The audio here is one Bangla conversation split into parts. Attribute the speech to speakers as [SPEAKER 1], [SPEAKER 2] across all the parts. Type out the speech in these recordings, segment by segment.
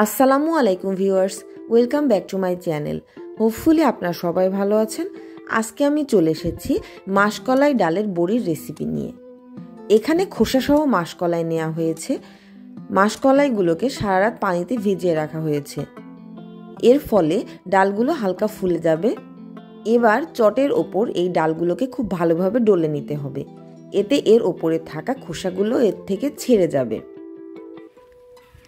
[SPEAKER 1] আসসালামু আলাইকুম viewers, welcome back to my channel. Hopefully আপনারা সবাই ভালো আছেন। আজকে আমি চলে এসেছি মাসকলাই ডালের বড়ির রেসিপি নিয়ে। এখানে খোসাসহ মাসকলাই নেওয়া হয়েছে। মাসকলাইগুলোকে সারা রাত পানিতে ভিজিয়ে রাখা হয়েছে, এর ফলে ডালগুলো হালকা ফুলে যাবে। এবার চটের ওপর এই ডালগুলোকে খুব ভালোভাবে ডলে নিতে হবে, এতে এর ওপরে থাকা খোসাগুলো এর থেকে ছেড়ে যাবে।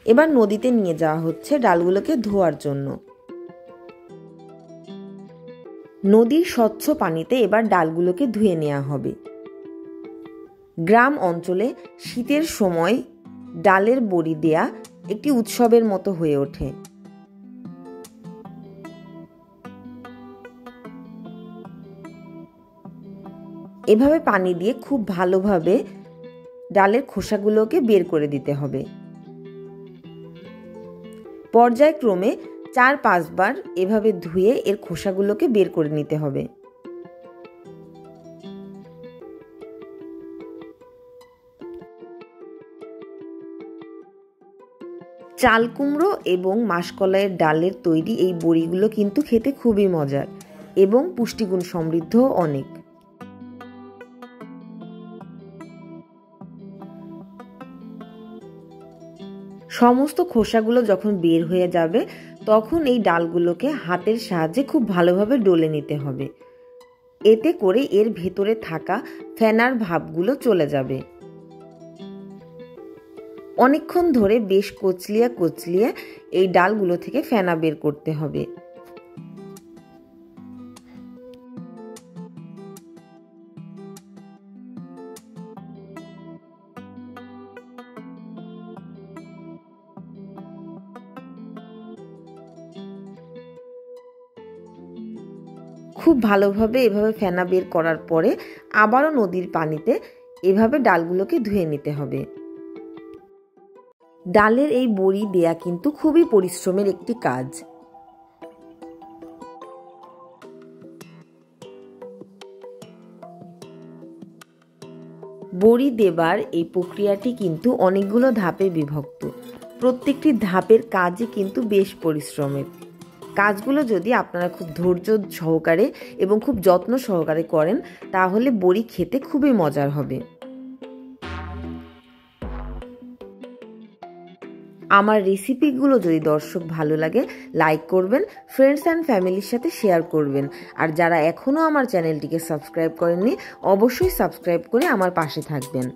[SPEAKER 1] এবার নদীতে নিয়ে যাওয়া হচ্ছে ডালগুলোকে ধোয়ার জন্য। নদীর স্বচ্ছ পানিতে এবার ডালগুলোকে ধুয়ে নেওয়া হবে। গ্রাম অঞ্চলে শীতের সময় ডালের বড়ি দেয়া একটি উৎসবের মতো হয়ে ওঠে। এভাবে পানি দিয়ে খুব ভালোভাবে ডালের খোসাগুলোকে বের করে দিতে হবে। পর্যায়ক্রমে 4-5 বার এভাবে ধুয়ে এর খোসাগুলোকে বের করে নিতে হবে। চাল কুমড়ো এবং মাসকলাইয়ের ডালের তৈরি এই বড়িগুলো কিন্তু খেতে খুবই মজার এবং পুষ্টিগুণ সমৃদ্ধ অনেক। সমস্ত খোসাগুলো যখন বের হয়ে যাবে তখন এই ডালগুলোকে হাতের সাহায্যে খুব ভালোভাবে ডলে নিতে হবে, এতে করে এর ভেতরে থাকা ফেনার ভাবগুলো চলে যাবে। অনেকক্ষণ ধরে বেশ কচলিয়ে কচলিয়ে এই ডালগুলো থেকে ফেনা বের করতে হবে। খুব ভালোভাবে এভাবে ফেনা বের করার পরে আবারও নদীর পানিতে এভাবে ডালগুলোকে ধুয়ে নিতে হবে। ডালের এই বড়ি দেয়া কিন্তু খুবই পরিশ্রমের একটি কাজ। বড়ি দেবার এই প্রক্রিয়াটি কিন্তু অনেকগুলো ধাপে বিভক্ত। প্রত্যেকটি ধাপের কাজই কিন্তু বেশ পরিশ্রমের। কাজগুলো যদি আপনারা খুব ধৈর্য সহকারে এবং খুব যত্ন সহকারে করেন তাহলে বড়ি খেতে খুবই মজার হবে। আমার রেসিপিগুলো যদি দর্শক ভালো লাগে লাইক করবেন, ফ্রেন্ডস অ্যান্ড ফ্যামিলির সাথে শেয়ার করবেন। আর যারা এখনও আমার চ্যানেলটিকে সাবস্ক্রাইব করেননি অবশ্যই সাবস্ক্রাইব করে আমার পাশে থাকবেন।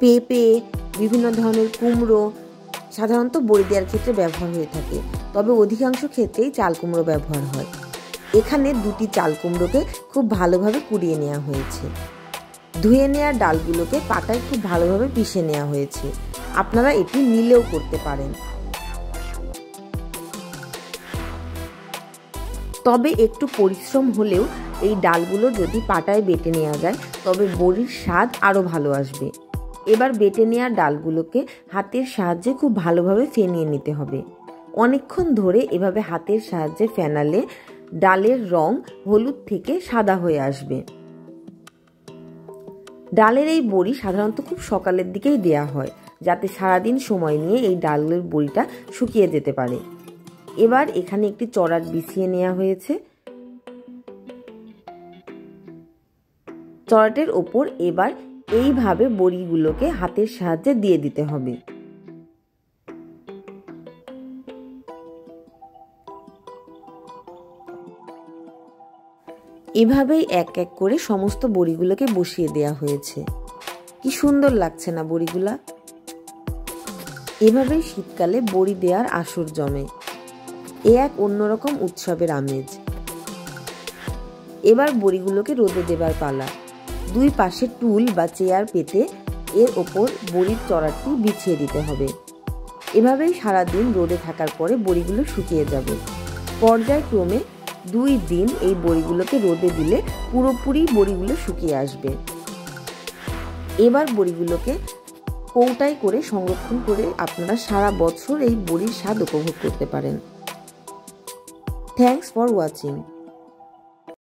[SPEAKER 1] পেঁপে, বিভিন্ন ধরনের কুমড়ো সাধারণত বড়ি দেওয়ার ক্ষেত্রে ব্যবহার হয়ে থাকে, তবে অধিকাংশ ক্ষেত্রেই চাল কুমড়ো ব্যবহার হয়। এখানে 2টি চাল কুমড়োকে খুব ভালোভাবে কুড়িয়ে নেওয়া হয়েছে। ধুয়ে নেওয়া ডালগুলোকে পাটায় খুব ভালোভাবে পিষে নেওয়া হয়েছে। আপনারা এটি মিলেও করতে পারেন, তবে একটু পরিশ্রম হলেও এই ডালগুলো যদি পাটায় বেটে নেওয়া যায় তবে বড়ির স্বাদ আরও ভালো আসবে। এবার বেটে নেওয়া ডালগুলোকে হাতের সাহায্যে খুব ভালোভাবে ফেনিয়ে নিতে হবে। অনেকক্ষণ ধরে এভাবে হাতের সাহায্যে ফেনালে ডালের রং হলুদ থেকে সাদা হয়ে আসবে। ডালের এই বড়ি সাধারণত খুব সকালের দিকেই দেয়া হয়, যাতে সারাদিন সময় নিয়ে এই ডালের বড়িটা শুকিয়ে যেতে পারে। এবার এখানে একটি চড়াট বিছিয়ে নেওয়া হয়েছে। চড়াটের ওপর এবার এইভাবে বড়িগুলোকে হাতের সাহায্যে দিয়ে দিতে হবে। এভাবেই এক এক করে সমস্ত বড়িগুলোকে বসিয়ে দেয়া হয়েছে। কি সুন্দর লাগছে না বড়িগুলা? এভাবেই শীতকালে বড়ি দেওয়ার আসর জমে, এ এক অন্যরকম উৎসবের আমেজ। এবার বড়িগুলোকে রোদে দেবার পালা। 2 পাশে টুল বা চেয়ার পেতে এর ওপর বড়ির চড়াটি বিছিয়ে দিতে হবে। এভাবেই সারাদিন রোদে থাকার পরে বড়িগুলো শুকিয়ে যাবে। পর্যায়ক্রমে 2 দিন এই বড়িগুলোকে রোদে দিলে পুরোপুরি বড়িগুলো শুকিয়ে আসবে। এবার বড়িগুলোকে কৌটায় করে সংরক্ষণ করে আপনারা সারা বছর এই বড়ির স্বাদ উপভোগ করতে পারেন। Thanks for watching.